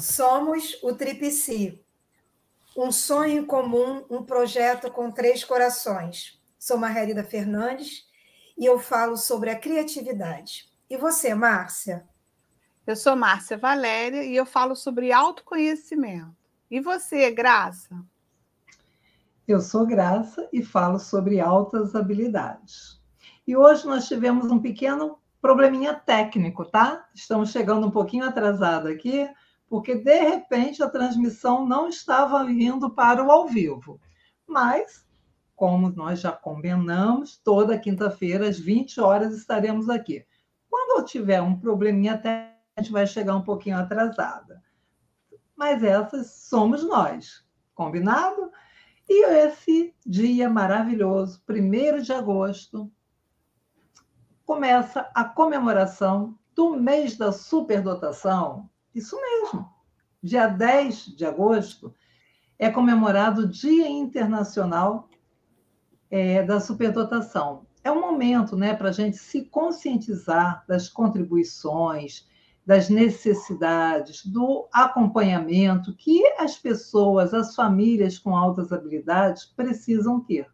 Somos o Tripsi, um sonho em comum, um projeto com 3 corações. Sou Margarida Fernandes e eu falo sobre a criatividade. E você, Márcia? Eu sou Márcia Valéria e eu falo sobre autoconhecimento. E você, Graça? Eu sou Graça e falo sobre altas habilidades. E hoje nós tivemos um pequeno probleminha técnico, tá? Estamos chegando um pouquinho atrasado aqui, porque de repente a transmissão não estava vindo para o ao vivo. Mas, como nós já combinamos, toda quinta-feira às 20 horas estaremos aqui. Quando eu tiver um probleminha técnico, a gente vai chegar um pouquinho atrasada. Mas essas somos nós, combinado? E esse dia maravilhoso, 1º de agosto, começa a comemoração do mês da superdotação. Isso mesmo. Dia 10 de agosto é comemorado o Dia Internacional da Superdotação. É um momento, né, para a gente se conscientizar das contribuições, das necessidades, do acompanhamento que as pessoas, as famílias com altas habilidades precisam ter.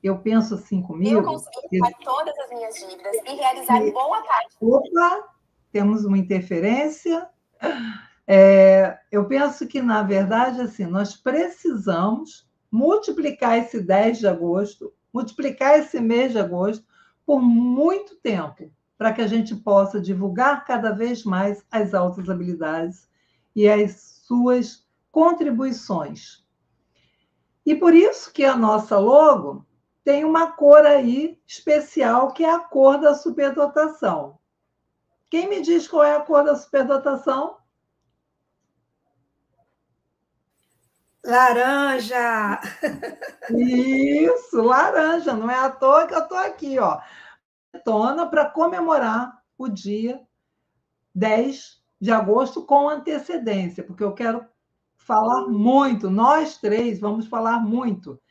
Eu penso assim comigo... Eu consegui pagar todas as minhas dívidas e realizar boa parte... Opa, temos uma interferência. Eu penso que, na verdade, assim, nós precisamos multiplicar esse 10 de agosto, multiplicar esse mês de agosto por muito tempo, para que a gente possa divulgar cada vez mais as altas habilidades e as suas contribuições. E por isso que a nossa logo tem uma cor aí especial, que é a cor da superdotação. Quem me diz qual é a cor da superdotação? Laranja! Isso, laranja. Não é à toa que eu estou aqui, ó. Para comemorar o dia 10 de agosto com antecedência, porque eu quero falar muito, nós 3 vamos falar muito,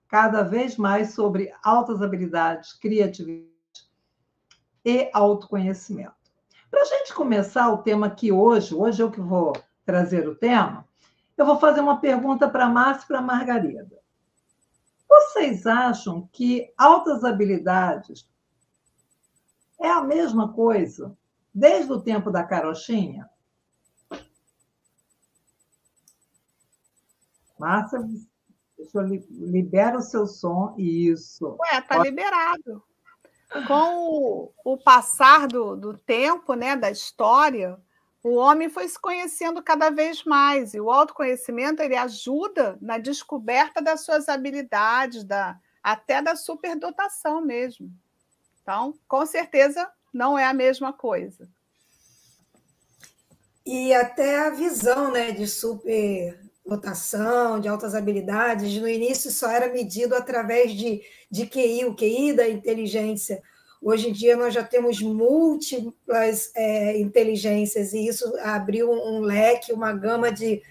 cada vez mais sobre altas habilidades, criatividade e autoconhecimento. Para a gente começar o tema aqui hoje eu que vou trazer o tema, eu vou fazer uma pergunta para a Márcia e para a Margarida. Vocês acham que altas habilidades é a mesma coisa desde o tempo da carochinha? Márcia, deixa eu libera o seu som. Isso. Ué, tá liberado. Com o passar do tempo, né, da história, o homem foi se conhecendo cada vez mais. E o autoconhecimento ele ajuda na descoberta das suas habilidades, até da superdotação mesmo. Então, com certeza, não é a mesma coisa. E até a visão, né, de superdotação, de altas habilidades, no início só era medido através de QI, o QI da inteligência. Hoje em dia nós já temos múltiplas inteligências, e isso abriu um leque, uma gama de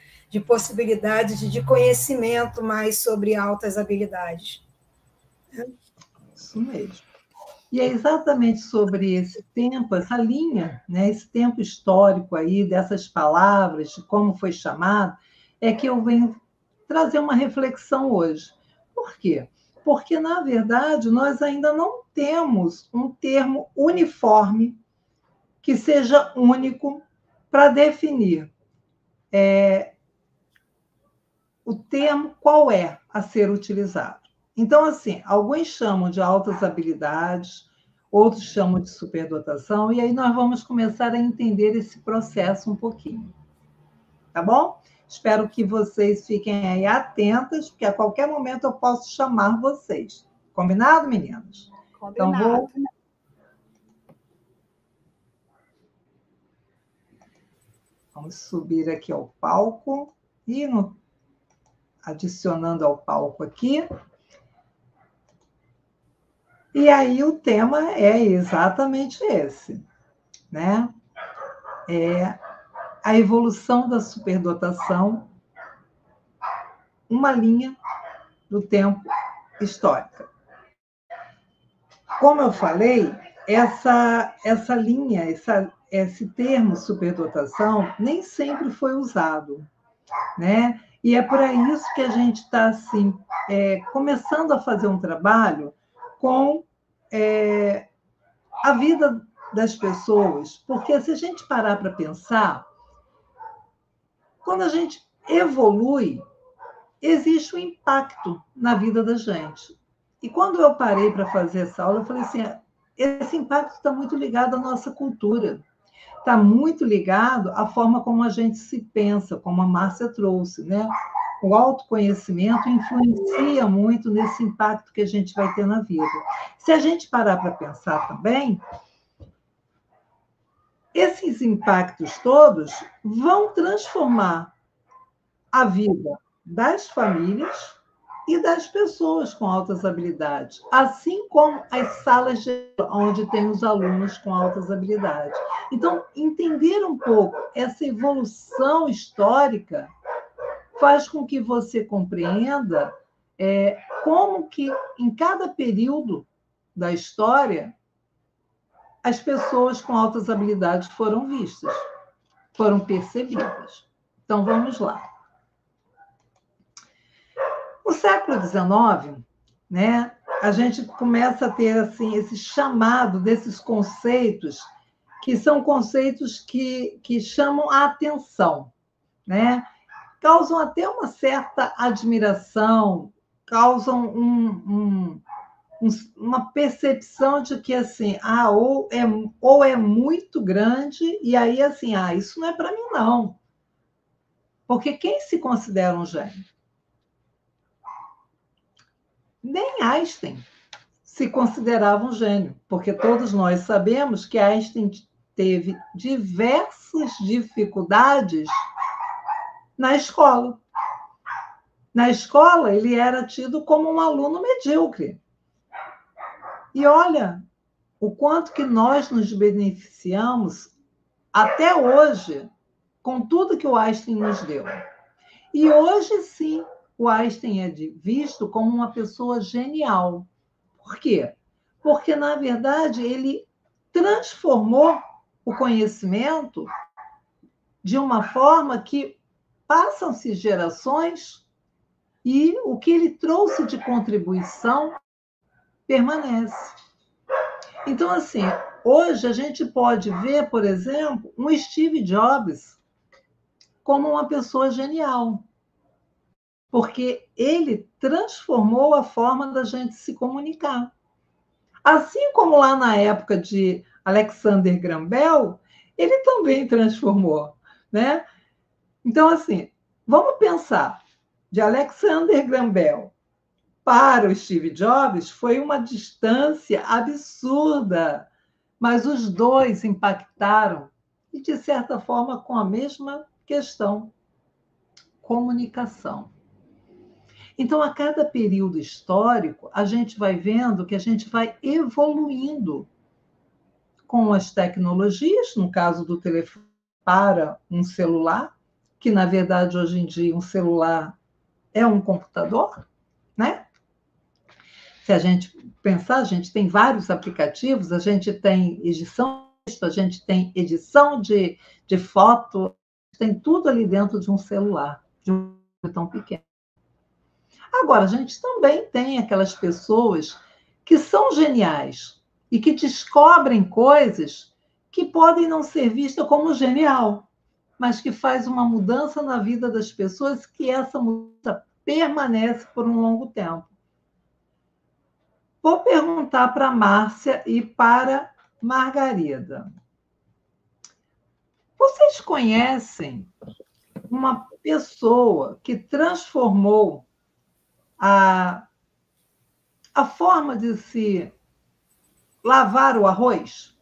possibilidades de conhecimento mais sobre altas habilidades. Isso mesmo. E é exatamente sobre esse tempo, essa linha, né, esse tempo histórico aí, dessas palavras, de como foi chamado, é que eu venho trazer uma reflexão hoje. Por quê? Porque, na verdade, nós ainda não temos um termo uniforme que seja único para definir o termo qual é a ser utilizado. Então, assim, alguns chamam de altas habilidades, outros chamam de superdotação, e aí nós vamos começar a entender esse processo um pouquinho. Tá bom? Espero que vocês fiquem aí atentas, porque a qualquer momento eu posso chamar vocês. Combinado, meninas? Combinado. Então, vamos subir aqui ao palco e adicionando ao palco aqui. E aí o tema é exatamente esse, né? É a evolução da superdotação, uma linha do tempo histórica. Como eu falei, essa linha, esse termo superdotação nem sempre foi usado, né? E é por isso que a gente está assim, começando a fazer um trabalho com a vida das pessoas, porque se a gente parar para pensar, quando a gente evolui, existe um impacto na vida da gente. E quando eu parei para fazer essa aula, eu falei assim, esse impacto está muito ligado à nossa cultura, está muito ligado à forma como a gente se pensa, como a Márcia trouxe, né? O autoconhecimento influencia muito nesse impacto que a gente vai ter na vida. Se a gente parar para pensar também, esses impactos todos vão transformar a vida das famílias e das pessoas com altas habilidades, assim como as salas onde tem os alunos com altas habilidades. Então, entender um pouco essa evolução histórica faz com que você compreenda como que, em cada período da história, as pessoas com altas habilidades foram vistas, foram percebidas. Então, vamos lá. No século XIX, né, a gente começa a ter assim, esse chamado desses conceitos, que são conceitos que chamam a atenção, né? Causam até uma certa admiração, causam uma percepção de que assim, ou é muito grande, e aí assim, isso não é para mim, não. Porque quem se considera um gênio? Nem Einstein se considerava um gênio, porque todos nós sabemos que Einstein teve diversas dificuldades na escola. Na escola, ele era tido como um aluno medíocre. E olha o quanto que nós nos beneficiamos até hoje com tudo que o Einstein nos deu. E hoje, sim, o Einstein é visto como uma pessoa genial. Por quê? Porque, na verdade, ele transformou o conhecimento de uma forma que passam-se gerações e o que ele trouxe de contribuição permanece. Então, assim, hoje a gente pode ver, por exemplo, um Steve Jobs como uma pessoa genial, porque ele transformou a forma da gente se comunicar. Assim como lá na época de Alexander Graham Bell, ele também transformou, né? Então, assim, vamos pensar, de Alexander Graham Bell para o Steve Jobs foi uma distância absurda, mas os dois impactaram, e de certa forma, com a mesma questão, comunicação. Então, a cada período histórico, a gente vai vendo que a gente vai evoluindo com as tecnologias, no caso do telefone para um celular, que, na verdade, hoje em dia, um celular é um computador, né? Se a gente pensar, a gente tem vários aplicativos, a gente tem edição de texto, a gente tem edição de foto, tem tudo ali dentro de um celular, de um tão pequeno. Agora, a gente também tem aquelas pessoas que são geniais e que descobrem coisas que podem não ser vistas como genial, mas que faz uma mudança na vida das pessoas, que essa mudança permanece por um longo tempo. Vou perguntar para a Márcia e para Margarida. Vocês conhecem uma pessoa que transformou a forma de se lavar o arroz?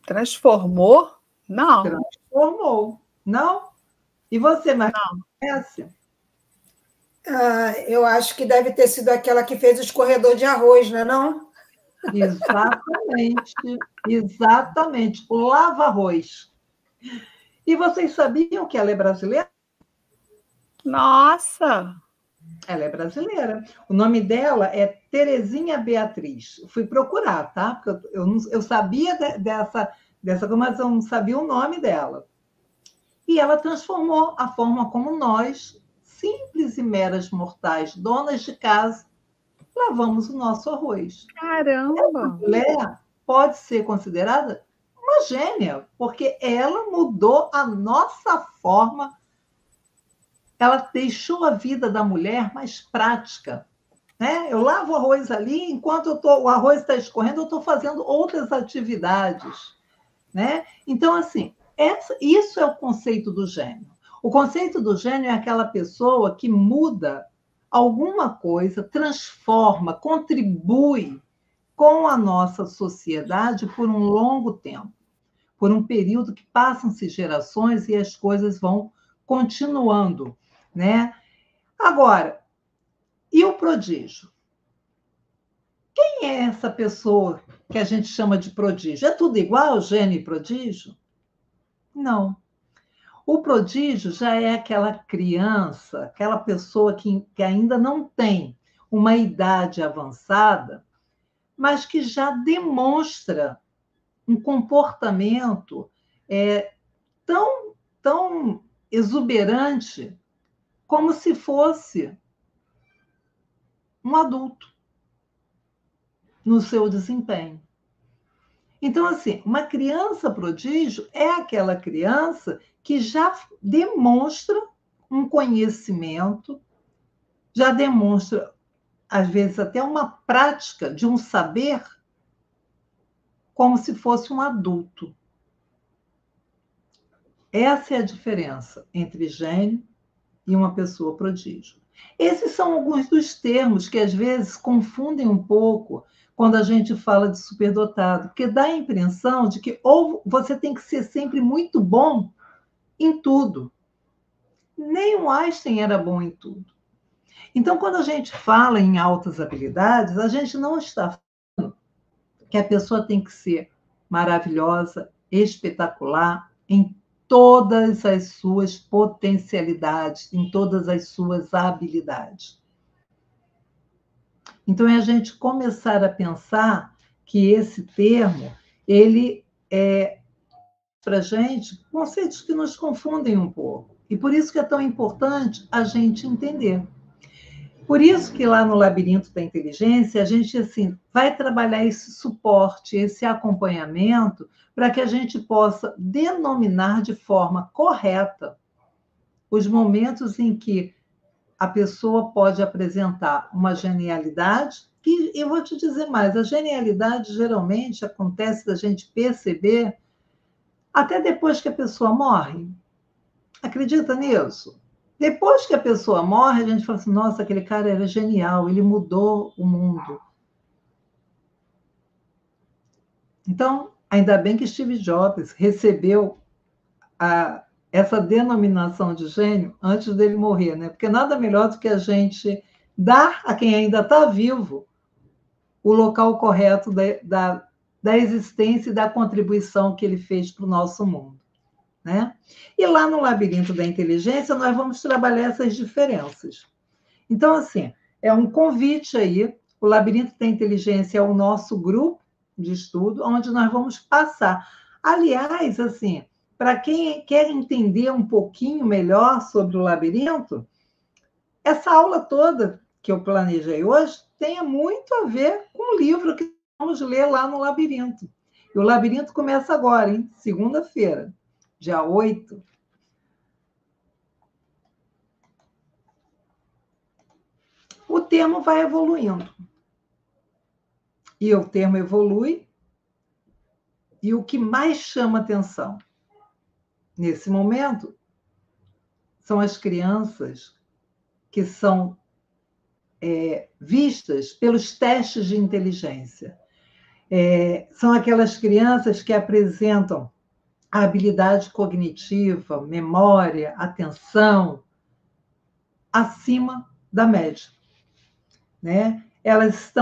Transformou? Não. Transformou. Não? E você, Margarida, conhece? Eu acho que deve ter sido aquela que fez o escorredor de arroz, não é não? Exatamente, exatamente. O lava-arroz. E vocês sabiam que ela é brasileira? Nossa! Ela é brasileira. O nome dela é Terezinha Beatriz. Eu fui procurar, tá? Porque eu sabia dessa, mas eu não sabia o nome dela. E ela transformou a forma como nós, simples e meras mortais, donas de casa, lavamos o nosso arroz. Caramba! Essa mulher pode ser considerada uma gênia, porque ela mudou a nossa forma. Ela deixou a vida da mulher mais prática. Né? Eu lavo o arroz ali, enquanto o arroz está escorrendo, eu estou fazendo outras atividades. Né? Então, assim, isso é o conceito do gênio. O conceito do gênio é aquela pessoa que muda alguma coisa, transforma, contribui com a nossa sociedade por um longo tempo, por um período que passam-se gerações e as coisas vão continuando. Né? Agora, e o prodígio? Quem é essa pessoa que a gente chama de prodígio? É tudo igual, gênio e prodígio? Não. O prodígio já é aquela criança, aquela pessoa que ainda não tem uma idade avançada, mas que já demonstra um comportamento tão exuberante como se fosse um adulto no seu desempenho. Então, assim, uma criança prodígio é aquela criança que já demonstra um conhecimento, já demonstra, às vezes, até uma prática de um saber como se fosse um adulto. Essa é a diferença entre gênio e uma pessoa prodígio. Esses são alguns dos termos que, às vezes, confundem um pouco quando a gente fala de superdotado, porque dá a impressão de que ou você tem que ser sempre muito bom em tudo. Nem o Einstein era bom em tudo. Então, quando a gente fala em altas habilidades, a gente não está falando que a pessoa tem que ser maravilhosa, espetacular, em todas as suas potencialidades, em todas as suas habilidades. Então, é a gente começar a pensar que esse termo, ele é, para a gente, conceitos que nos confundem um pouco. E por isso que é tão importante a gente entender. Por isso que lá no Labirinto da Inteligência, a gente assim, vai trabalhar esse suporte, esse acompanhamento, para que a gente possa denominar de forma correta os momentos em que a pessoa pode apresentar uma genialidade, e eu vou te dizer mais, a genialidade geralmente acontece da gente perceber até depois que a pessoa morre. Acredita nisso? Depois que a pessoa morre, a gente fala assim, nossa, aquele cara era genial, ele mudou o mundo. Então, ainda bem que Steve Jobs recebeu essa denominação de gênio antes dele morrer, né? Porque nada melhor do que a gente dar a quem ainda está vivo o local correto da existência e da contribuição que ele fez para o nosso mundo. Né? E lá no Labirinto da Inteligência, nós vamos trabalhar essas diferenças. Então, assim, é um convite aí, o Labirinto da Inteligência é o nosso grupo de estudo, onde nós vamos passar. Aliás, assim, para quem quer entender um pouquinho melhor sobre o labirinto, essa aula toda que eu planejei hoje tem muito a ver com o livro que vamos ler lá no Labirinto. E o Labirinto começa agora, hein? Segunda-feira. Dia 8. O termo vai evoluindo. E o termo evolui. E o que mais chama atenção nesse momento são as crianças que são vistas pelos testes de inteligência. São aquelas crianças que apresentam a habilidade cognitiva, memória, atenção, acima da média. Né? Elas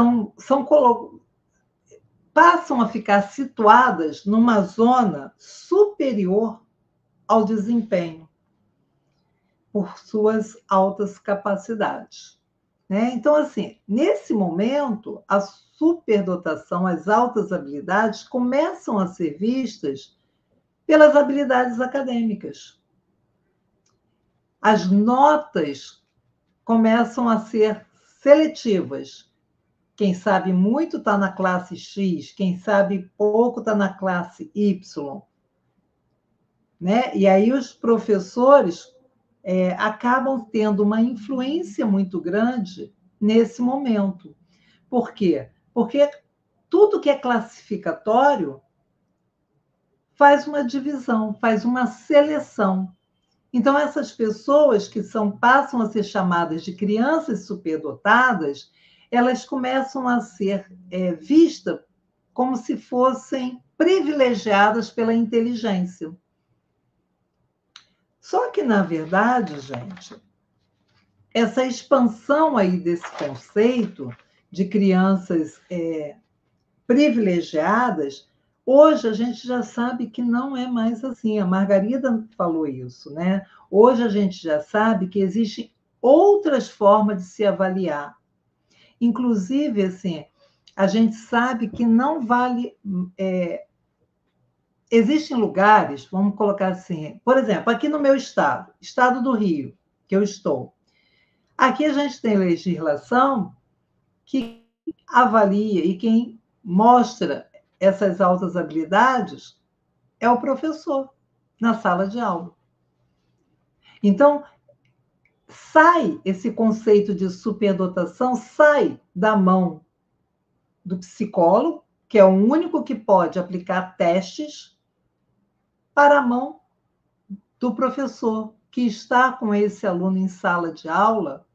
passam a ficar situadas numa zona superior ao desempenho, por suas altas capacidades. né? Então, assim, nesse momento, a superdotação, as altas habilidades começam a ser vistas pelas habilidades acadêmicas. As notas começam a ser seletivas. Quem sabe muito está na classe X, quem sabe pouco está na classe Y, né? E aí os professores acabam tendo uma influência muito grande nesse momento. Por quê? Porque tudo que é classificatório faz uma divisão, faz uma seleção. Então, essas pessoas que passam a ser chamadas de crianças superdotadas, elas começam a ser vistas como se fossem privilegiadas pela inteligência. Só que, na verdade, gente, essa expansão aí desse conceito de crianças privilegiadas, hoje a gente já sabe que não é mais assim. A Margarida falou isso, né? Hoje a gente já sabe que existem outras formas de se avaliar. Inclusive, assim, a gente sabe que não vale... existem lugares, vamos colocar assim, por exemplo, aqui no meu estado do Rio, que eu estou. Aqui a gente tem legislação que avalia e quem mostra essas altas habilidades é o professor na sala de aula. Então, sai esse conceito de superdotação, sai da mão do psicólogo, que é o único que pode aplicar testes, para a mão do professor, que está com esse aluno em sala de aula,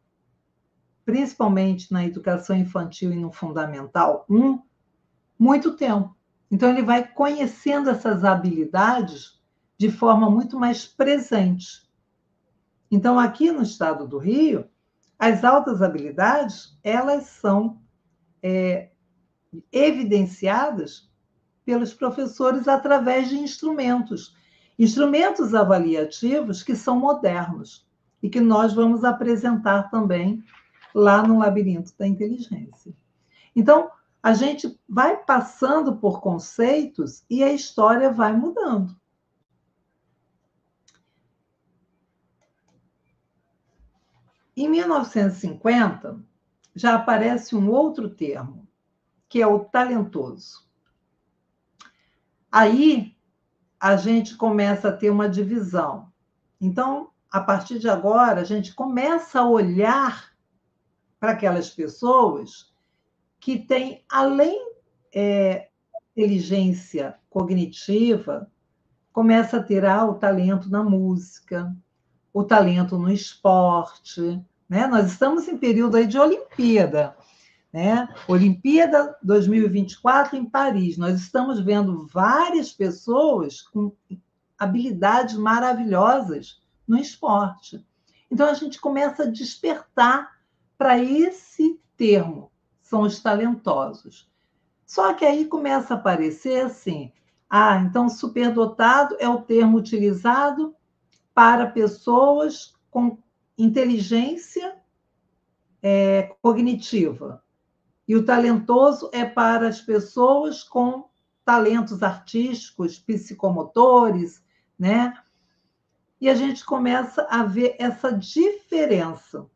principalmente na educação infantil e no Fundamental 1, muito tempo. Então, ele vai conhecendo essas habilidades de forma muito mais presente. Então, aqui no estado do Rio, as altas habilidades, elas são evidenciadas pelos professores através de instrumentos avaliativos que são modernos e que nós vamos apresentar também lá no Labirinto da Inteligência. Então, a gente vai passando por conceitos e a história vai mudando. Em 1950, já aparece um outro termo, que é o talentoso. Aí, a gente começa a ter uma divisão. Então, a partir de agora, a gente começa a olhar para aquelas pessoas que têm, além inteligência cognitiva, começa a ter o talento na música, o talento no esporte, né? Nós estamos em período aí de Olimpíada, né? Olimpíada 2024 em Paris. Nós estamos vendo várias pessoas com habilidades maravilhosas no esporte. Então, a gente começa a despertar para esse termo, são os talentosos. Só que aí começa a aparecer assim, então superdotado é o termo utilizado para pessoas com inteligência cognitiva. E o talentoso é para as pessoas com talentos artísticos, psicomotores, né? E a gente começa a ver essa diferença.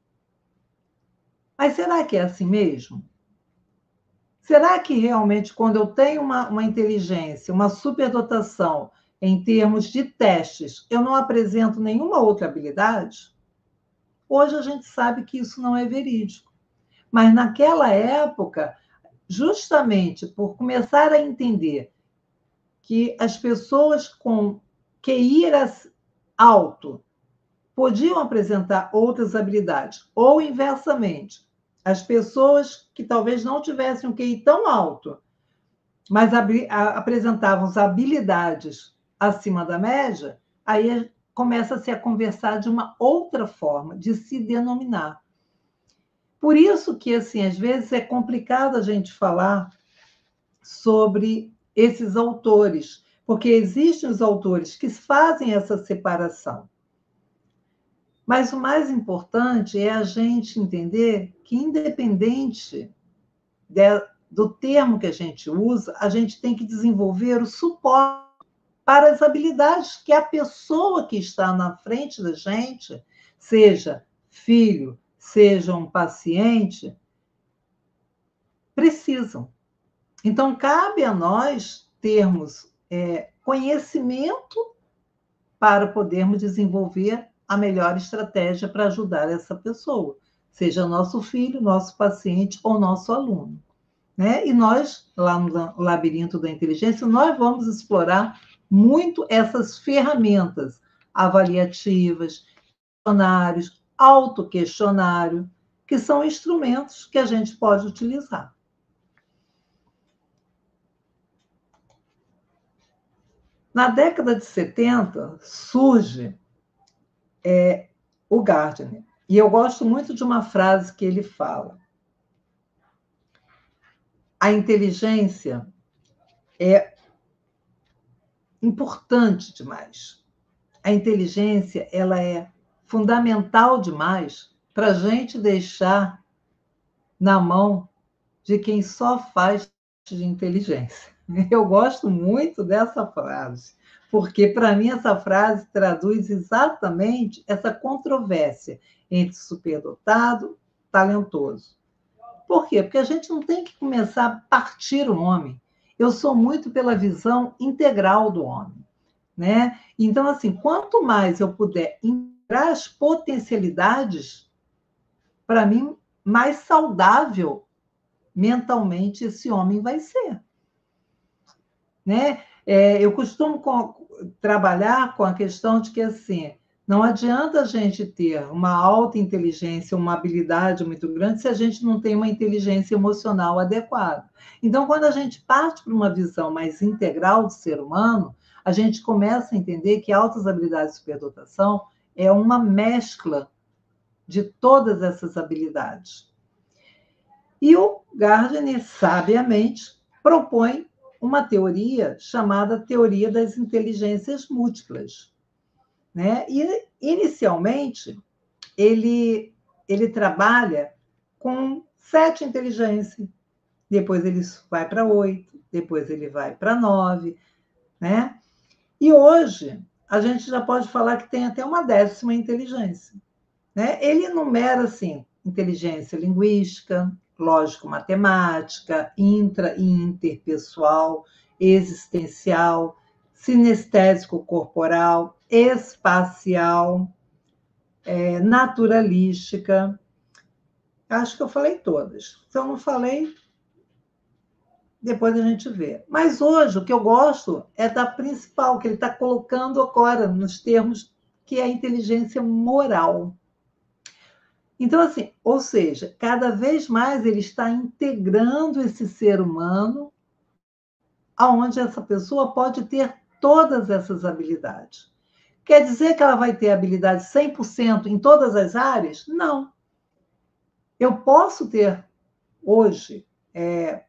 Mas será que é assim mesmo? Será que realmente, quando eu tenho uma inteligência, uma superdotação em termos de testes, eu não apresento nenhuma outra habilidade? Hoje a gente sabe que isso não é verídico. Mas naquela época, justamente por começar a entender que as pessoas com QI alto podiam apresentar outras habilidades, ou inversamente, as pessoas que talvez não tivessem um QI tão alto, mas apresentavam habilidades acima da média, aí começa-se a conversar de uma outra forma de se denominar. Por isso que, assim, às vezes é complicado a gente falar sobre esses autores, porque existem os autores que fazem essa separação. Mas o mais importante é a gente entender que, independente do termo que a gente usa, a gente tem que desenvolver o suporte para as habilidades que a pessoa que está na frente da gente, seja filho, seja um paciente, precisam. Então, cabe a nós termos conhecimento para podermos desenvolver a melhor estratégia para ajudar essa pessoa, seja nosso filho, nosso paciente ou nosso aluno. Né? E nós, lá no Labirinto da Inteligência, nós vamos explorar muito essas ferramentas avaliativas, questionários, autoquestionário, que são instrumentos que a gente pode utilizar. Na década de 70, surge o Gardner. E eu gosto muito de uma frase que ele fala. A inteligência é importante demais. A inteligência ela é fundamental demais para a gente deixar na mão de quem só faz de inteligência. Eu gosto muito dessa frase, porque, para mim, essa frase traduz exatamente essa controvérsia entre superdotado e talentoso. Por quê? Porque a gente não tem que começar a partir o homem. Eu sou muito pela visão integral do homem. Né? Então, assim, quanto mais eu puder integrar as potencialidades, para mim, mais saudável mentalmente esse homem vai ser. Né? Eu costumo trabalhar com a questão de que, assim, não adianta a gente ter uma alta inteligência, uma habilidade muito grande, se a gente não tem uma inteligência emocional adequada. Então, quando a gente parte para uma visão mais integral do ser humano, a gente começa a entender que altas habilidades de superdotação é uma mescla de todas essas habilidades. E o Gardner, sabiamente, propõe uma teoria chamada teoria das inteligências múltiplas. Né? E, inicialmente, ele trabalha com 7 inteligências, depois ele vai para 8, depois ele vai para 9, né? E hoje, a gente já pode falar que tem até uma 10ª inteligência. Né? Ele enumera, assim, inteligência linguística, lógico-matemática, intra- e interpessoal, existencial, sinestésico-corporal, espacial, naturalística. Acho que eu falei todas. Se eu não falei, depois a gente vê. Mas hoje, o que eu gosto é da principal, que ele está colocando agora nos termos, que é a inteligência moral. Então, assim, ou seja, cada vez mais ele está integrando esse ser humano aonde essa pessoa pode ter todas essas habilidades. Quer dizer que ela vai ter habilidade 100% em todas as áreas? Não. Eu posso ter, hoje,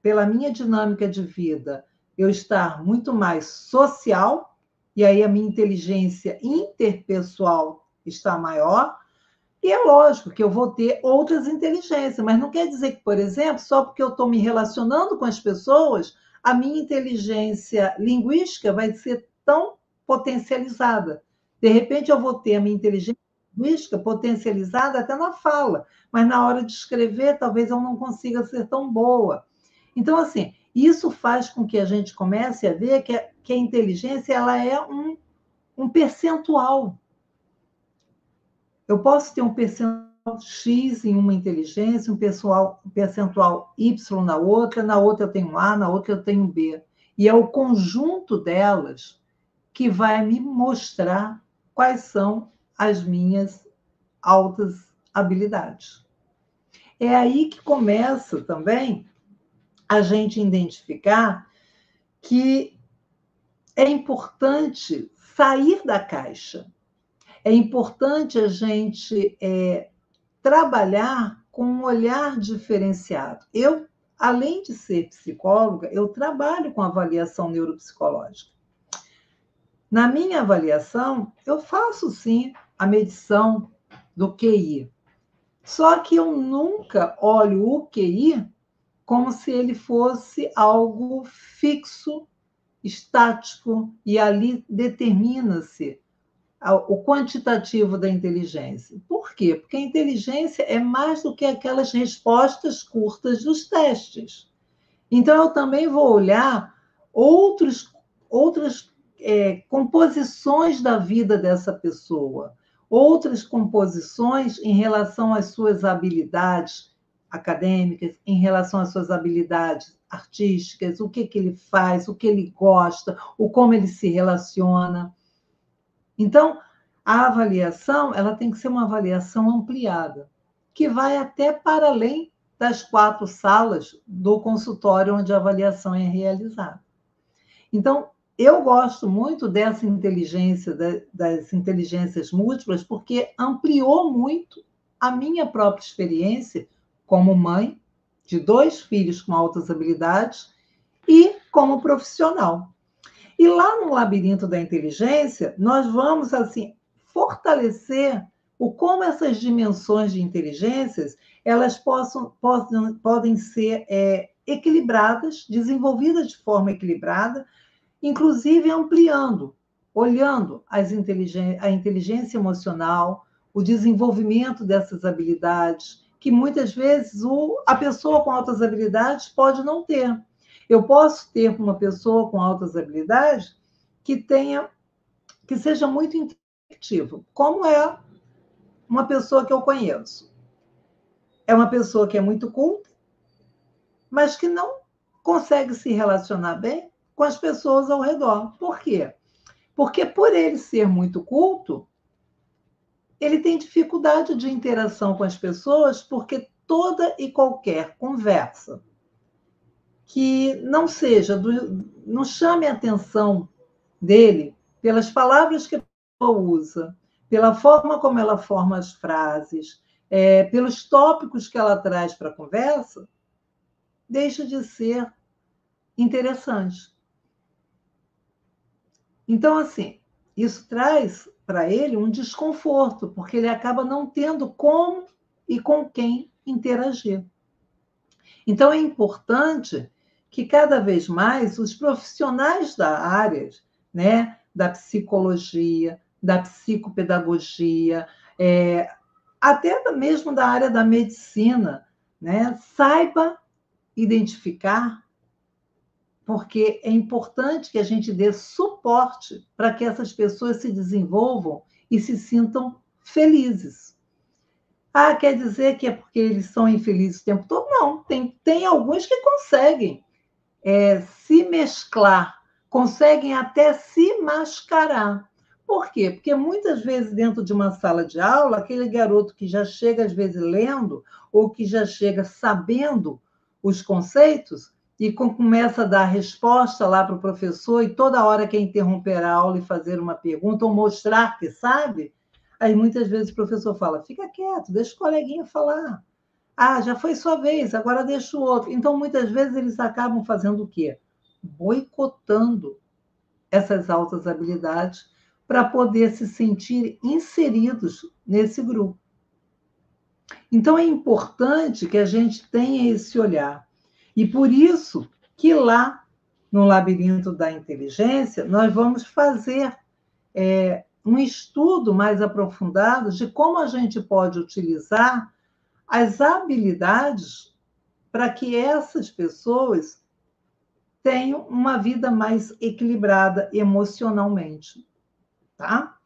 pela minha dinâmica de vida, eu estar muito mais social, e aí a minha inteligência interpessoal está maior, e é lógico que eu vou ter outras inteligências, mas não quer dizer que, por exemplo, só porque eu estou me relacionando com as pessoas, a minha inteligência linguística vai ser tão potencializada. De repente, eu vou ter a minha inteligência linguística potencializada até na fala, mas na hora de escrever, talvez eu não consiga ser tão boa. Então, assim, isso faz com que a gente comece a ver que a inteligência ela é um percentual. Eu posso ter um percentual X em uma inteligência, um percentual Y na outra eu tenho A, na outra eu tenho B. E é o conjunto delas que vai me mostrar quais são as minhas altas habilidades. É aí que começa também a gente identificar que é importante sair da caixa. É importante a gente trabalhar com um olhar diferenciado. Eu, além de ser psicóloga, eu trabalho com avaliação neuropsicológica. Na minha avaliação, eu faço, sim, a medição do QI. Só que eu nunca olho o QI como se ele fosse algo fixo, estático, e ali determina-se o quantitativo da inteligência. Por quê? Porque a inteligência é mais do que aquelas respostas curtas dos testes. Então, eu também vou olhar outras composições da vida dessa pessoa, outras composições em relação às suas habilidades acadêmicas, em relação às suas habilidades artísticas, o que ele faz, o que ele gosta, o como ele se relaciona. Então, a avaliação ela tem que ser uma avaliação ampliada, que vai até para além das 4 salas do consultório onde a avaliação é realizada. Então, eu gosto muito dessa inteligência, das inteligências múltiplas, porque ampliou muito a minha própria experiência como mãe de 2 filhos com altas habilidades e como profissional. E lá no Labirinto da Inteligência, nós vamos assim fortalecer o como essas dimensões de inteligências elas podem ser equilibradas, desenvolvidas de forma equilibrada, inclusive ampliando, olhando a inteligência emocional, o desenvolvimento dessas habilidades, que muitas vezes a pessoa com altas habilidades pode não ter. Eu posso ter uma pessoa com altas habilidades que seja muito intuitiva, como é uma pessoa que eu conheço. É uma pessoa que é muito culta, mas que não consegue se relacionar bem com as pessoas ao redor. Por quê? Porque por ele ser muito culto, ele tem dificuldade de interação com as pessoas, porque toda e qualquer conversa que não não chame a atenção dele pelas palavras que a pessoa usa, pela forma como ela forma as frases, pelos tópicos que ela traz para a conversa, deixa de ser interessante. Então, assim, isso traz para ele um desconforto, porque ele acaba não tendo como e com quem interagir. Então, é importante que cada vez mais os profissionais da área, né, da psicologia, da psicopedagogia, até mesmo da área da medicina, né, saiba identificar, porque é importante que a gente dê suporte para que essas pessoas se desenvolvam e se sintam felizes. Ah, quer dizer que é porque eles são infelizes o tempo todo? Não, tem alguns que conseguem se mesclar, conseguem até se mascarar. Por quê? Porque muitas vezes dentro de uma sala de aula, aquele garoto que já chega às vezes lendo, ou que já chega sabendo os conceitos, e começa a dar resposta lá para o professor, e toda hora quer interromper a aula e fazer uma pergunta, ou mostrar que sabe, aí muitas vezes o professor fala, fica quieto, deixa o coleguinha falar. Ah, já foi sua vez, agora deixa o outro. Então, muitas vezes, eles acabam fazendo o quê? Boicotando essas altas habilidades para poder se sentir inseridos nesse grupo. Então, é importante que a gente tenha esse olhar. E por isso que lá, no Labirinto da Inteligência, nós vamos fazer um estudo mais aprofundado de como a gente pode utilizar as habilidades para que essas pessoas tenham uma vida mais equilibrada emocionalmente, tá?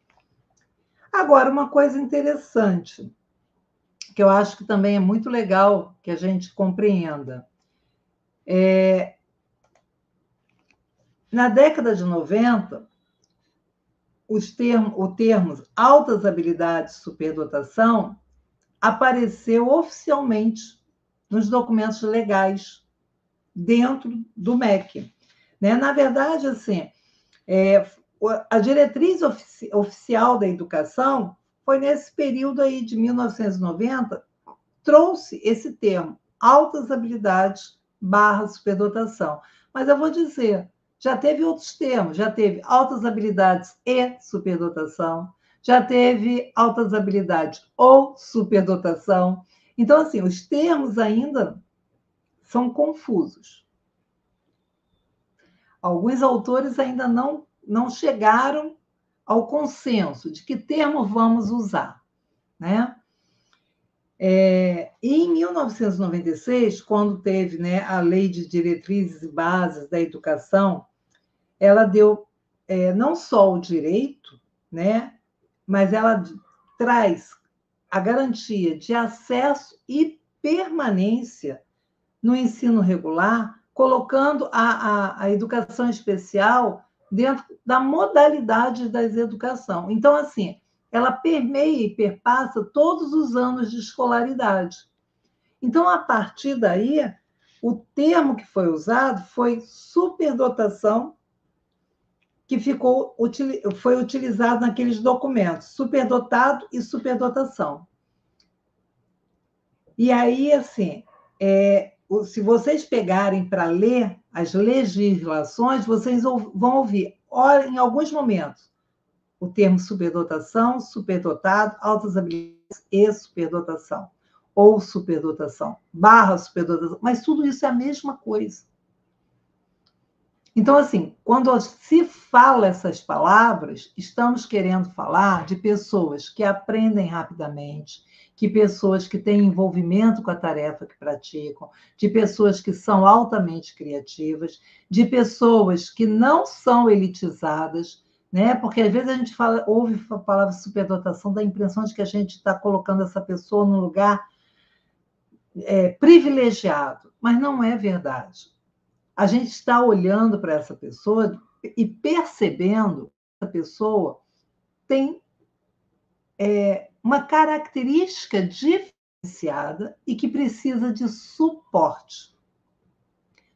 Agora, uma coisa interessante, que eu acho que também é muito legal que a gente compreenda. Na década de 90, o termo altas habilidades de superdotação apareceu oficialmente nos documentos legais dentro do MEC. Né? Na verdade, assim, a diretriz oficial da educação foi nesse período aí de 1990, trouxe esse termo, altas habilidades / superdotação. Mas eu vou dizer, já teve outros termos, já teve altas habilidades e superdotação, já teve altas habilidades ou superdotação. Então, assim, os termos ainda são confusos. Alguns autores ainda não chegaram ao consenso de que termo vamos usar, né? E em 1996, quando teve, né, a Lei de Diretrizes e Bases da Educação, ela deu não só o direito, né, mas ela traz a garantia de acesso e permanência no ensino regular, colocando a educação especial dentro da modalidade da educação. Então, assim, ela permeia e perpassa todos os anos de escolaridade. Então, a partir daí, o termo que foi usado foi superdotação, que foi utilizado naqueles documentos, superdotado e superdotação. E aí, assim, se vocês pegarem para ler as legislações, vocês vão ouvir, em alguns momentos, o termo superdotação, superdotado, altas habilidades e superdotação, ou superdotação, barra superdotação, mas tudo isso é a mesma coisa. Então, assim, quando se fala essas palavras, estamos querendo falar de pessoas que aprendem rapidamente, de pessoas que têm envolvimento com a tarefa que praticam, de pessoas que são altamente criativas, de pessoas que não são elitizadas, né? Porque às vezes a gente ouve a palavra superdotação, dá a impressão de que a gente está colocando essa pessoa num lugar privilegiado, mas não é verdade. A gente está olhando para essa pessoa e percebendo que essa pessoa tem uma característica diferenciada e que precisa de suporte.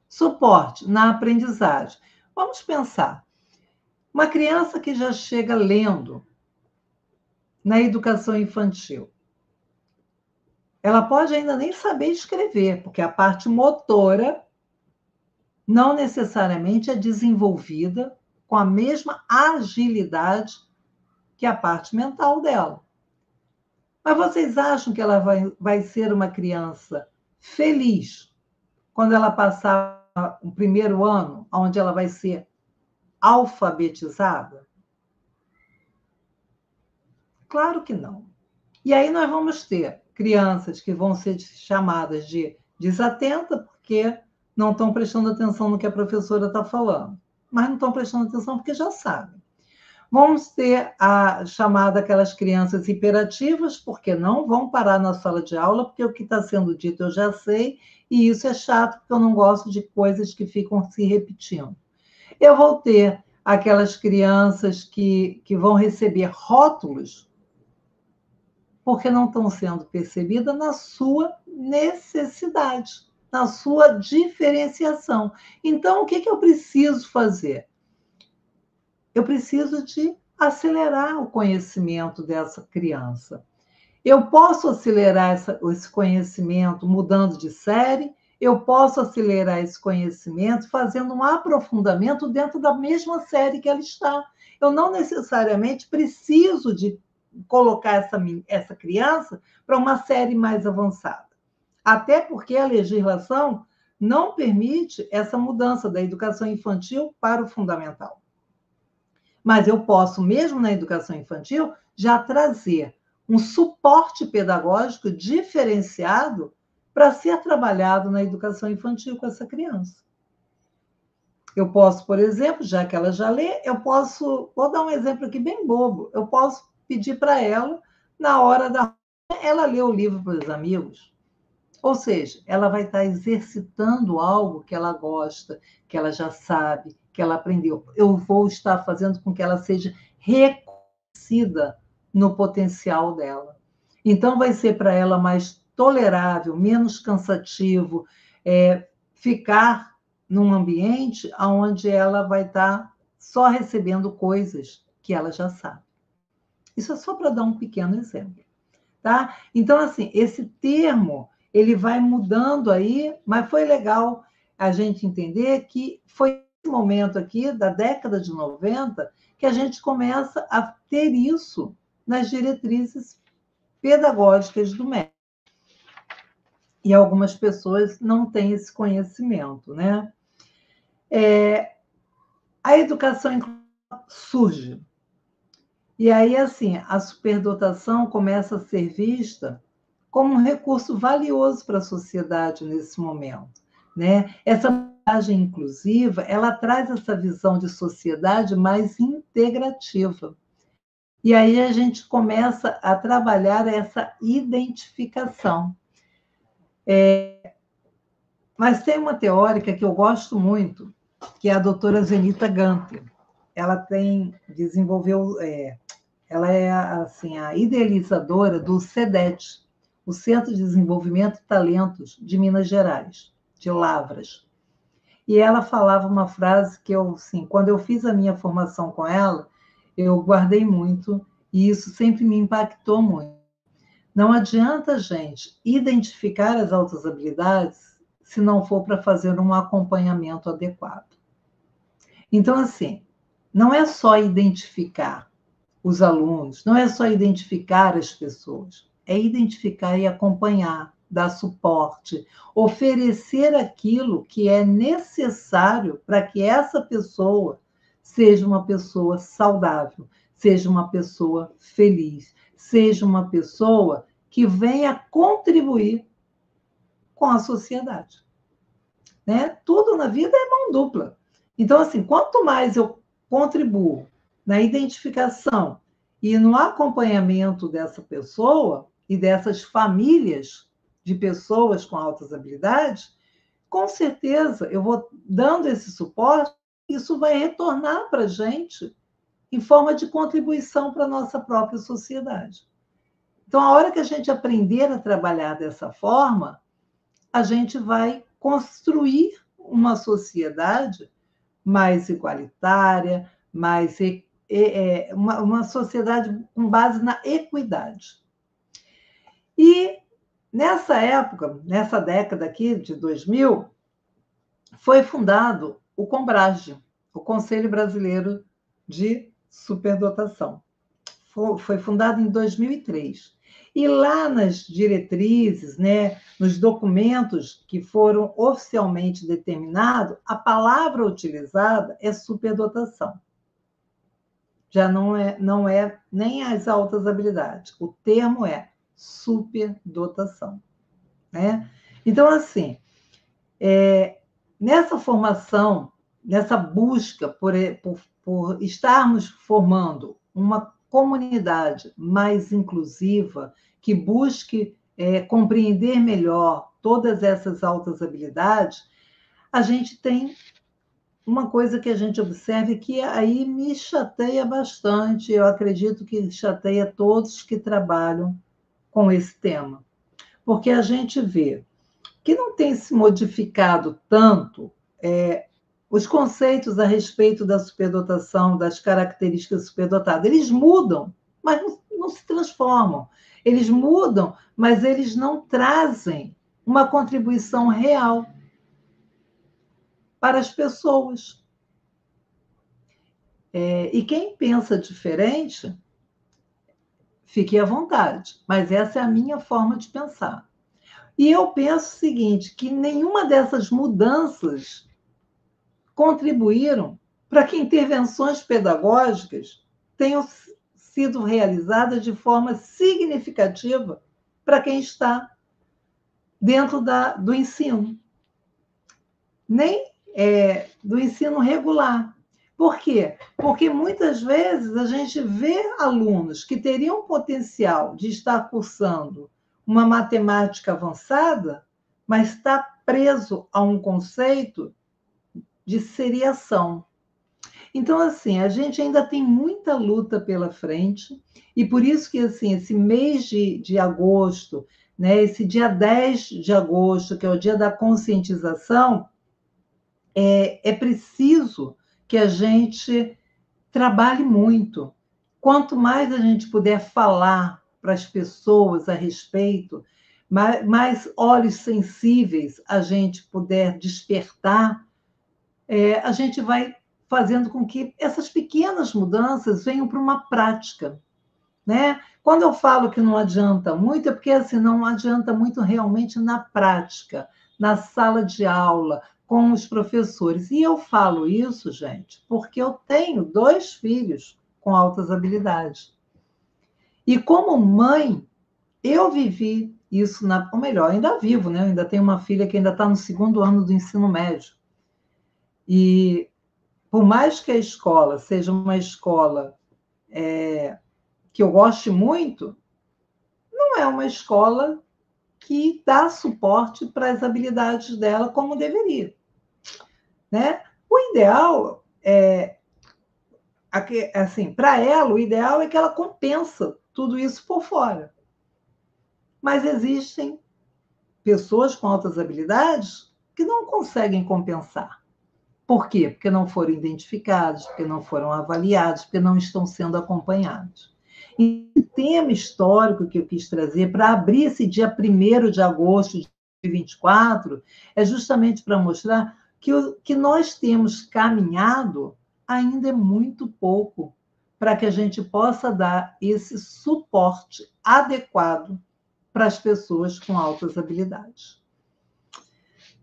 Suporte na aprendizagem. Vamos pensar. Uma criança que já chega lendo na educação infantil, ela pode ainda nem saber escrever, porque a parte motora não necessariamente é desenvolvida com a mesma agilidade que a parte mental dela. Mas vocês acham que ela vai ser uma criança feliz quando ela passar o primeiro ano, onde ela vai ser alfabetizada? Claro que não. E aí nós vamos ter crianças que vão ser chamadas de desatenta, porque não estão prestando atenção no que a professora está falando, mas não estão prestando atenção porque já sabem. Vamos ter a chamada aquelas crianças hiperativas, porque não vão parar na sala de aula, porque o que está sendo dito eu já sei, e isso é chato, porque eu não gosto de coisas que ficam se repetindo. Eu vou ter aquelas crianças que vão receber rótulos porque não estão sendo percebidas na sua necessidade, na sua diferenciação. Então, o que eu preciso fazer? Eu preciso de acelerar o conhecimento dessa criança. Eu posso acelerar esse conhecimento mudando de série, eu posso acelerar esse conhecimento fazendo um aprofundamento dentro da mesma série que ela está. Eu não necessariamente preciso de colocar essa criança para uma série mais avançada. Até porque a legislação não permite essa mudança da educação infantil para o fundamental. Mas eu posso, mesmo na educação infantil, já trazer um suporte pedagógico diferenciado para ser trabalhado na educação infantil com essa criança. Eu posso, por exemplo, já que ela já lê, vou dar um exemplo aqui bem bobo, eu posso pedir para ela, na hora ela ler o livro para os amigos. Ou seja, ela vai estar exercitando algo que ela gosta, que ela já sabe, que ela aprendeu. Eu vou estar fazendo com que ela seja reconhecida no potencial dela. Então, vai ser para ela mais tolerável, menos cansativo, ficar num ambiente onde ela vai estar só recebendo coisas que ela já sabe. Isso é só para dar um pequeno exemplo. Tá? Então, assim, esse termo ele vai mudando aí, mas foi legal a gente entender que foi esse momento aqui, da década de 90, que a gente começa a ter isso nas diretrizes pedagógicas do MEC. E algumas pessoas não têm esse conhecimento, né? A educação inclusiva surge. E aí, assim, a superdotação começa a ser vista como um recurso valioso para a sociedade nesse momento, né? Essa abordagem inclusiva, ela traz essa visão de sociedade mais integrativa. E aí a gente começa a trabalhar essa identificação. Mas tem uma teórica que eu gosto muito, que é a doutora Zenita Ganter. Ela desenvolveu, ela é assim, a idealizadora do CEDET, o Centro de Desenvolvimento e Talentos de Minas Gerais, de Lavras. E ela falava uma frase que eu, assim, quando eu fiz a minha formação com ela, eu guardei muito, e isso sempre me impactou muito. Não adianta a gente identificar as altas habilidades se não for para fazer um acompanhamento adequado. Então, assim, não é só identificar os alunos, não é só identificar as pessoas, é identificar e acompanhar, dar suporte, oferecer aquilo que é necessário para que essa pessoa seja uma pessoa saudável, seja uma pessoa feliz, seja uma pessoa que venha contribuir com a sociedade. Né? Tudo na vida é mão dupla. Então, assim, quanto mais eu contribuo na identificação e no acompanhamento dessa pessoa e dessas famílias de pessoas com altas habilidades, com certeza eu vou dando esse suporte, isso vai retornar para a gente em forma de contribuição para a nossa própria sociedade. Então, a hora que a gente aprender a trabalhar dessa forma, a gente vai construir uma sociedade mais igualitária, uma sociedade com base na equidade. E nessa época, nessa década aqui de 2000, foi fundado o CONBRASG, o Conselho Brasileiro de Superdotação. Foi fundado em 2003. E lá nas diretrizes, né, nos documentos que foram oficialmente determinados, a palavra utilizada é superdotação. Já não é nem as altas habilidades. O termo é superdotação. Né? Então, assim, nessa formação, nessa busca por estarmos formando uma comunidade mais inclusiva, que busque compreender melhor todas essas altas habilidades, a gente tem uma coisa que a gente observa que aí me chateia bastante, eu acredito que chateia todos que trabalham com esse tema, porque a gente vê que não tem se modificado tanto os conceitos a respeito da superdotação, das características superdotadas. Eles mudam, mas não se transformam. Eles mudam, mas eles não trazem uma contribuição real para as pessoas. E quem pensa diferente, fique à vontade, mas essa é a minha forma de pensar. E eu penso o seguinte, que nenhuma dessas mudanças contribuíram para que intervenções pedagógicas tenham sido realizadas de forma significativa para quem está dentro do ensino. Nem do ensino regular. Por quê? Porque muitas vezes a gente vê alunos que teriam potencial de estar cursando uma matemática avançada, mas está preso a um conceito de seriação. Então, assim, a gente ainda tem muita luta pela frente, e por isso que, assim, esse mês de agosto, né, esse dia 10 de agosto, que é o dia da conscientização, é preciso que a gente trabalhe muito. Quanto mais a gente puder falar para as pessoas a respeito, mais olhos sensíveis a gente puder despertar, a gente vai fazendo com que essas pequenas mudanças venham para uma prática. né? Quando eu falo que não adianta muito, é porque assim, não adianta muito realmente na prática, na sala de aula, com os professores. E eu falo isso, gente, porque eu tenho 2 filhos com altas habilidades. E como mãe, eu vivi isso, ou melhor, ainda vivo, né? Eu ainda tenho uma filha que ainda está no 2º ano do ensino médio. E por mais que a escola seja uma escola que eu goste muito, não é uma escola que dá suporte para as habilidades dela como deveria, né? O ideal assim, para ela, o ideal é que ela compensa tudo isso por fora. Mas existem pessoas com altas habilidades que não conseguem compensar. Por quê? Porque não foram identificados, porque não foram avaliados, porque não estão sendo acompanhados. E o tema histórico que eu quis trazer para abrir esse dia 1º de agosto de 2024 é justamente para mostrar que o que nós temos caminhado ainda é muito pouco para que a gente possa dar esse suporte adequado para as pessoas com altas habilidades.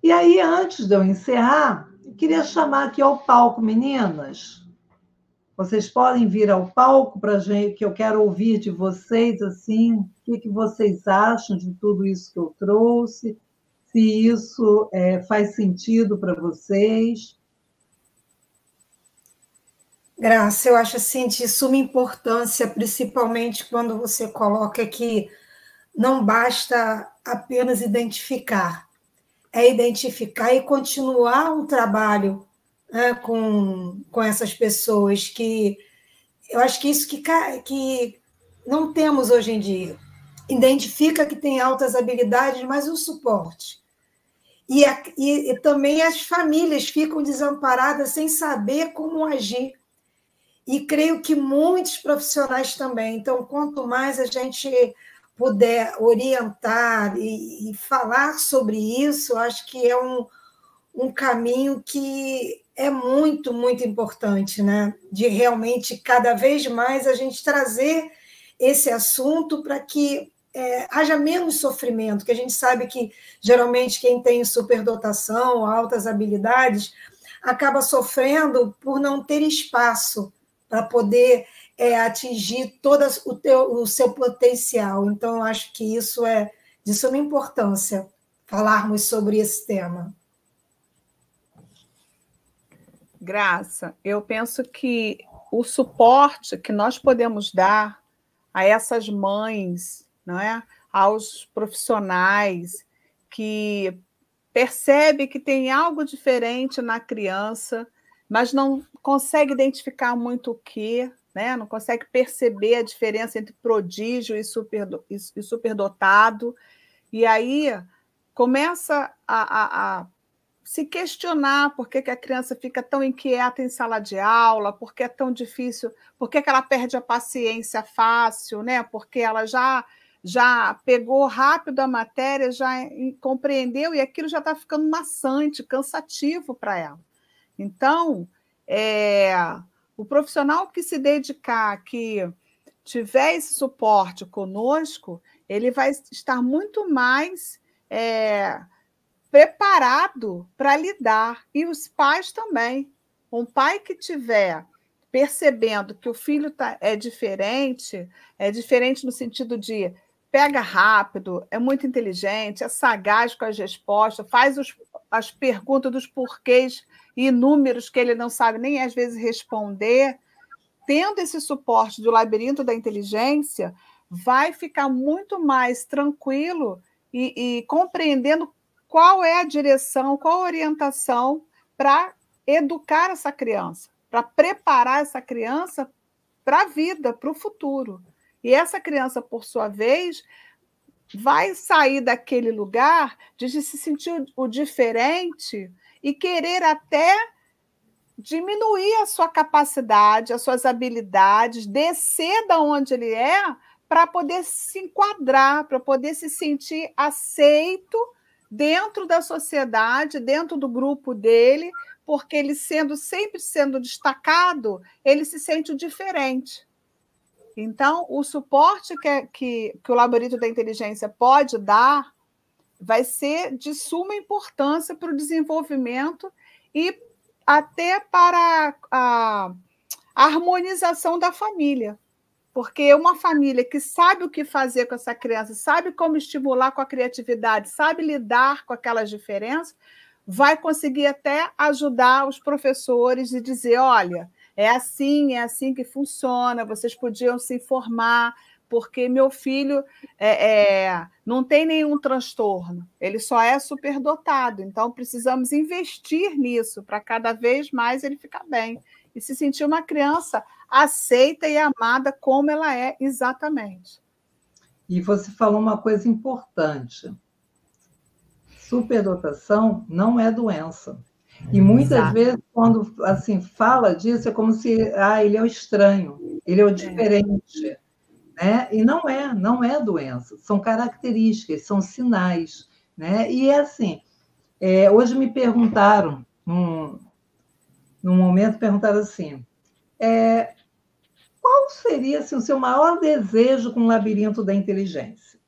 E aí, antes de eu encerrar, eu queria chamar aqui ao palco, meninas. Vocês podem vir ao palco para a gente, que eu quero ouvir de vocês, assim, o que vocês acham de tudo isso que eu trouxe, se isso faz sentido para vocês. Graça, eu acho assim de suma importância, principalmente quando você coloca que não basta apenas identificar, é identificar e continuar um trabalho, né, com essas pessoas que eu acho que isso que não temos hoje em dia. Identifica que tem altas habilidades, mas o suporte. E também as famílias ficam desamparadas sem saber como agir. E creio que muitos profissionais também. Então, quanto mais a gente puder orientar e falar sobre isso, acho que é um caminho que é muito, muito importante, né? De realmente, cada vez mais, a gente trazer esse assunto para que haja menos sofrimento, que a gente sabe que, geralmente, quem tem superdotação, altas habilidades, acaba sofrendo por não ter espaço para poder atingir todo o seu potencial. Então, eu acho que isso é de suma importância, falarmos sobre esse tema. Graça, eu penso que o suporte que nós podemos dar a essas mães, não é? Aos profissionais que percebe que tem algo diferente na criança, mas não consegue identificar muito o que, né? Não consegue perceber a diferença entre prodígio e superdotado, e aí começa a se questionar por que a criança fica tão inquieta em sala de aula, por que é tão difícil, por que ela perde a paciência fácil, né? Porque ela já pegou rápido a matéria, já compreendeu, e aquilo já está ficando maçante, cansativo para ela. Então, o profissional que se dedicar, que tiver esse suporte conosco, ele vai estar muito mais preparado para lidar, e os pais também. Um pai que tiver percebendo que o filho é diferente no sentido de pega rápido, é muito inteligente, é sagaz com as respostas, faz as perguntas dos porquês inúmeros que ele não sabe nem às vezes responder, tendo esse suporte do labirinto da inteligência, vai ficar muito mais tranquilo e compreendendo qual é a direção, qual a orientação para educar essa criança, para preparar essa criança para a vida, para o futuro. E essa criança, por sua vez, vai sair daquele lugar de se sentir o diferente e querer até diminuir a sua capacidade, as suas habilidades, descer da onde ele é para poder se enquadrar, para poder se sentir aceito dentro da sociedade, dentro do grupo dele, porque ele sempre sendo destacado, ele se sente diferente. Então, o suporte que o Laboratório da Inteligência pode dar vai ser de suma importância para o desenvolvimento e até para a harmonização da família. Porque uma família que sabe o que fazer com essa criança, sabe como estimular com a criatividade, sabe lidar com aquelas diferenças, vai conseguir até ajudar os professores e dizer, olha, é assim que funciona, vocês podiam se informar, porque meu filho não tem nenhum transtorno, ele só é superdotado, então precisamos investir nisso para cada vez mais ele ficar bem e se sentir uma criança aceita e amada como ela é exatamente. E você falou uma coisa importante. Superdotação não é doença. E muitas vezes, quando assim, fala disso, é como se ele é o estranho, ele é o diferente. Né? E não é doença. São características, são sinais. Né? E é assim, hoje me perguntaram, num momento, perguntaram assim, qual seria assim, o seu maior desejo com o Labirinto da Inteligência?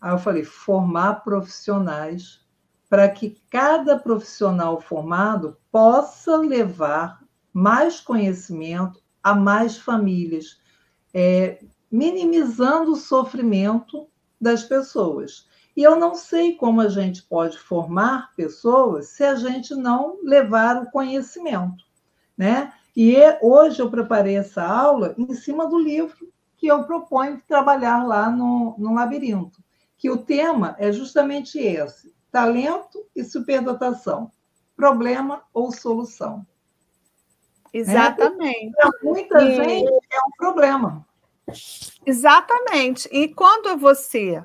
Aí eu falei, formar profissionais para que cada profissional formado possa levar mais conhecimento a mais famílias, minimizando o sofrimento das pessoas. E eu não sei como a gente pode formar pessoas se a gente não levar o conhecimento, né? E hoje eu preparei essa aula em cima do livro que eu proponho trabalhar lá no Labirinto, que o tema é justamente esse, talento e superdotação, problema ou solução. Exatamente. Para muita gente é um problema. Exatamente. E quando você,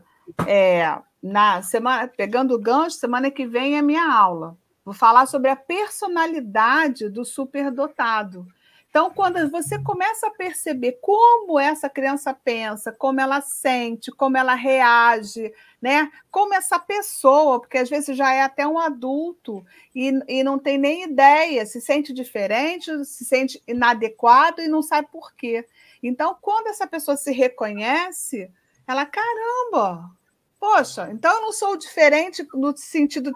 na semana, pegando o gancho, semana que vem é minha aula. Vou falar sobre a personalidade do superdotado. Então, quando você começa a perceber como essa criança pensa, como ela sente, como ela reage, né? Como essa pessoa, porque às vezes já é até um adulto e não tem nem ideia, se sente diferente, se sente inadequado e não sabe por quê. Então, quando essa pessoa se reconhece, ela, caramba, poxa, então eu não sou diferente no sentido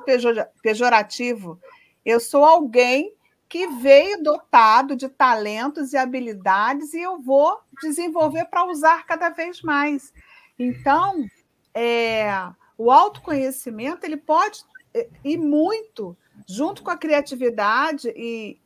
pejorativo, eu sou alguém que veio dotado de talentos e habilidades e eu vou desenvolver para usar cada vez mais. Então, o autoconhecimento ele pode ir muito junto com a criatividade e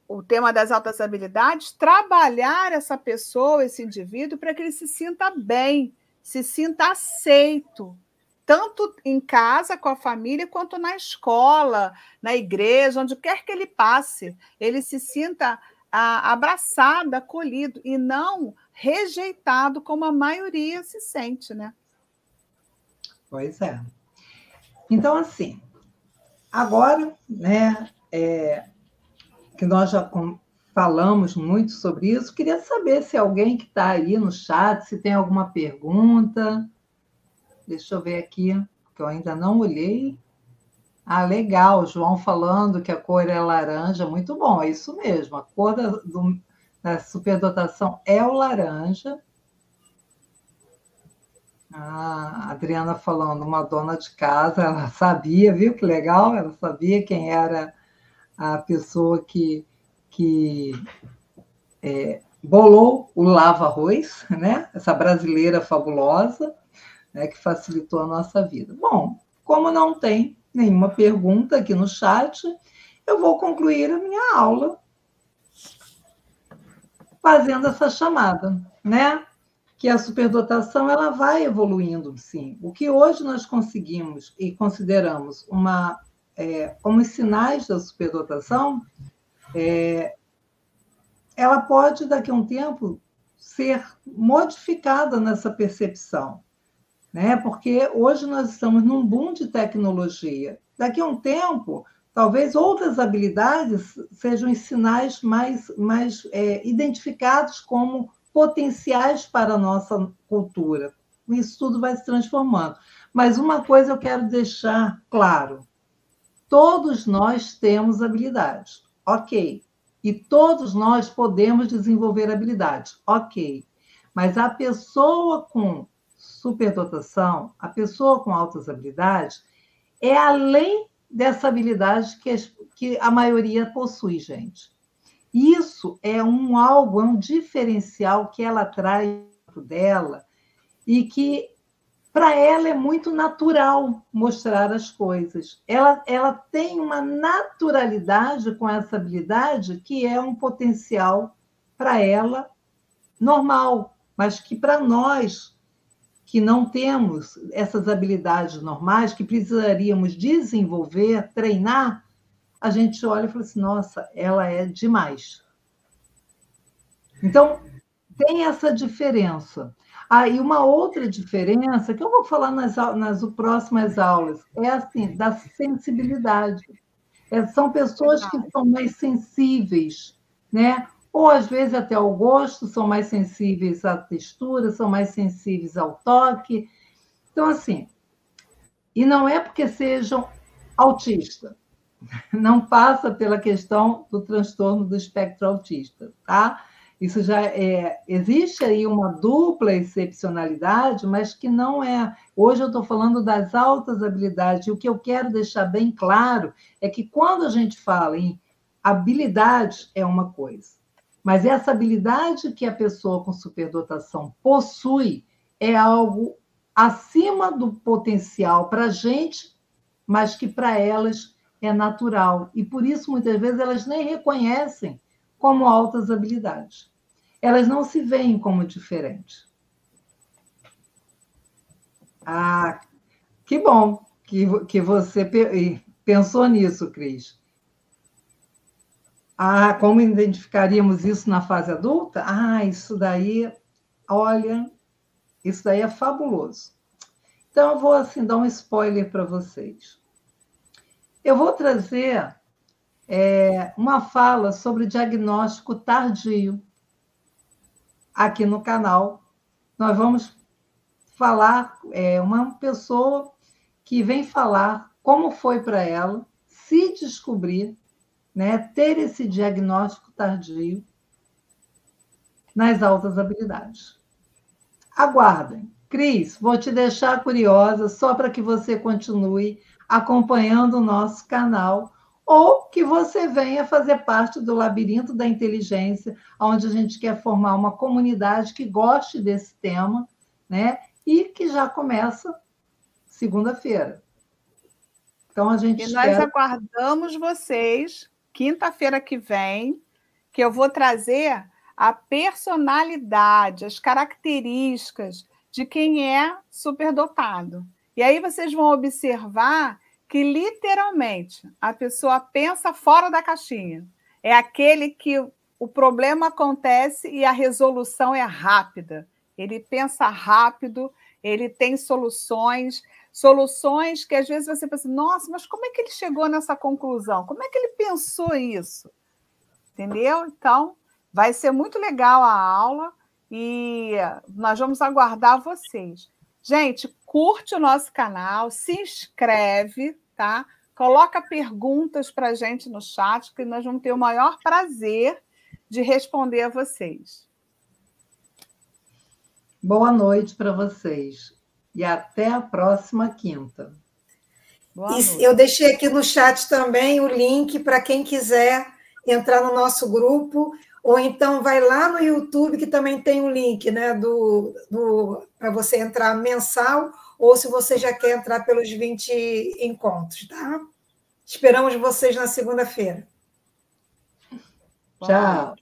o tema das altas habilidades, trabalhar essa pessoa, esse indivíduo, para que ele se sinta bem, se sinta aceito, tanto em casa, com a família, quanto na escola, na igreja, onde quer que ele passe, ele se sinta abraçado, acolhido, e não rejeitado, como a maioria se sente, né? Pois é. Então, assim, agora, né, que nós já falamos muito sobre isso, queria saber se alguém que está aí no chat, se tem alguma pergunta. Deixa eu ver aqui, que eu ainda não olhei. Ah, legal, o João falando que a cor é laranja, muito bom, é isso mesmo, a cor da superdotação é o laranja. A Adriana falando, uma dona de casa, ela sabia, viu que legal? Ela sabia quem era a pessoa que bolou o lava-arroz, né? Essa brasileira fabulosa, né? Que facilitou a nossa vida. Bom, como não tem nenhuma pergunta aqui no chat, eu vou concluir a minha aula fazendo essa chamada, né? Que a superdotação ela vai evoluindo, sim. O que hoje nós conseguimos e consideramos como os sinais da superdotação, ela pode, daqui a um tempo, ser modificada nessa percepção, né? Porque hoje nós estamos num boom de tecnologia. Daqui a um tempo, talvez outras habilidades sejam os sinais mais identificados como potenciais para a nossa cultura. Isso tudo vai se transformando. Mas uma coisa eu quero deixar claro: todos nós temos habilidades. Ok, e todos nós podemos desenvolver habilidades. Ok, mas a pessoa com superdotação, a pessoa com altas habilidades, é além dessa habilidade que a maioria possui, gente. Isso é algo, é um diferencial que ela traz dentro dela e que, para ela, é muito natural mostrar as coisas. Ela tem uma naturalidade com essa habilidade que é um potencial para ela normal, mas que para nós, que não temos essas habilidades normais, que precisaríamos desenvolver, treinar, a gente olha e fala assim, nossa, ela é demais. Então, tem essa diferença. E uma outra diferença, que eu vou falar nas próximas aulas, é assim, da sensibilidade. São pessoas que são mais sensíveis, né? Ou, às vezes, até ao gosto, são mais sensíveis à textura, são mais sensíveis ao toque. Então, assim, e não é porque sejam autistas, não passa pela questão do transtorno do espectro autista, tá? Isso já existe aí uma dupla excepcionalidade, mas que não é... Hoje eu estou falando das altas habilidades, e o que eu quero deixar bem claro é que quando a gente fala em habilidade é uma coisa, mas essa habilidade que a pessoa com superdotação possui é algo acima do potencial para a gente, mas que para elas é natural. E por isso, muitas vezes, elas nem reconhecem como altas habilidades. Elas não se veem como diferentes. Ah, que bom que você pensou nisso, Cris. Como identificaríamos isso na fase adulta? Isso daí, olha, isso daí é fabuloso. Então, eu vou assim, dar um spoiler para vocês. Eu vou trazer uma fala sobre diagnóstico tardio aqui no canal. Nós vamos falar, uma pessoa que vem falar como foi para ela se descobrir, né, ter esse diagnóstico tardio nas altas habilidades. Aguardem. Cris, vou te deixar curiosa só para que você continue acompanhando o nosso canal ou que você venha fazer parte do Labirinto da Inteligência, onde a gente quer formar uma comunidade que goste desse tema, né? E que já começa segunda-feira. Então, a gente nós aguardamos vocês quinta-feira que vem, que eu vou trazer a personalidade, as características de quem é superdotado. E aí vocês vão observar que, literalmente, a pessoa pensa fora da caixinha. É aquele que o problema acontece e a resolução é rápida. Ele pensa rápido, ele tem soluções que às vezes você pensa, nossa, mas como é que ele chegou nessa conclusão? Como é que ele pensou isso? Entendeu? Então, vai ser muito legal a aula e nós vamos aguardar vocês. Gente, curte o nosso canal, se inscreve, tá? Coloca perguntas para a gente no chat, que nós vamos ter o maior prazer de responder a vocês. Boa noite para vocês. E até a próxima quinta. Eu deixei aqui no chat também o link para quem quiser entrar no nosso grupo, ou então vai lá no YouTube, que também tem um link, né, para você entrar mensal, ou se você já quer entrar pelos 20 encontros, tá? Esperamos vocês na segunda-feira. Tchau.